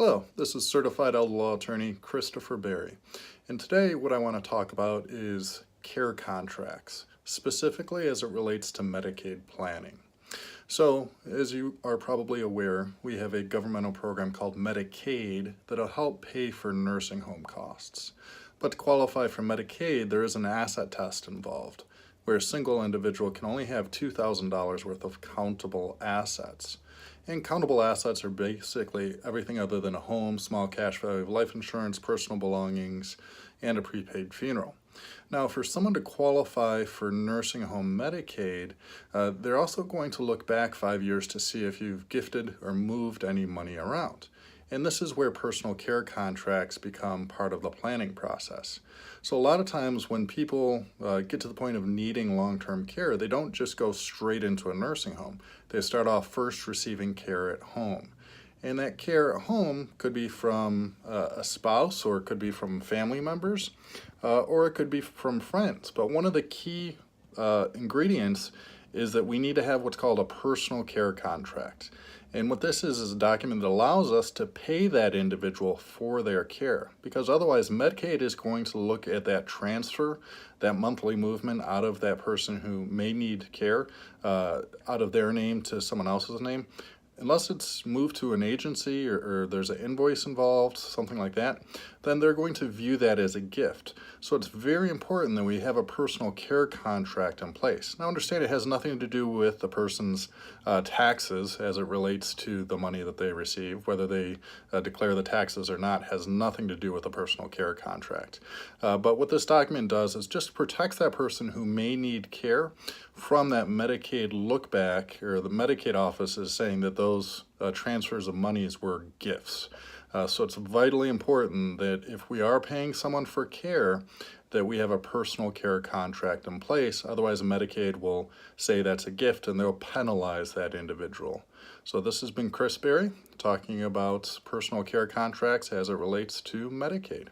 Hello, this is Certified Elder Law Attorney Christopher Berry, and today what I want to talk about is care contracts, specifically as it relates to Medicaid planning. So, as you are probably aware, we have a governmental program called Medicaid that'll help pay for nursing home costs. But to qualify for Medicaid, there is an asset test involved, where a single individual can only have $2,000 worth of countable assets. And countable assets are basically everything other than a home, small cash value of life insurance, personal belongings, and a prepaid funeral. Now, for someone to qualify for nursing home Medicaid, they're also going to look back 5 years to see if you've gifted or moved any money around. And this is where personal care contracts become part of the planning process. So a lot of times when people get to the point of needing long-term care, they don't just go straight into a nursing home. They start off first receiving care at home. And that care at home could be from a spouse, or it could be from family members, or it could be from friends. But one of the key ingredients is that we need to have what's called a personal care contract. And what this is a document that allows us to pay that individual for their care, because otherwise Medicaid is going to look at that transfer, that monthly movement out of that person who may need care, out of their name to someone else's name. Unless it's moved to an agency or there's an invoice involved, something like that, then they're going to view that as a gift. So it's very important that we have a personal care contract in place. Now understand, it has nothing to do with the person's taxes as it relates to the money that they receive. Whether they declare the taxes or not has nothing to do with the personal care contract. But what this document does is just protects that person who may need care from that Medicaid look back, or the Medicaid office is saying that those transfers of monies were gifts. So it's vitally important that if we are paying someone for care, that we have a personal care contract in place. Otherwise, Medicaid will say that's a gift and they'll penalize that individual. So this has been Chris Berry talking about personal care contracts as it relates to Medicaid.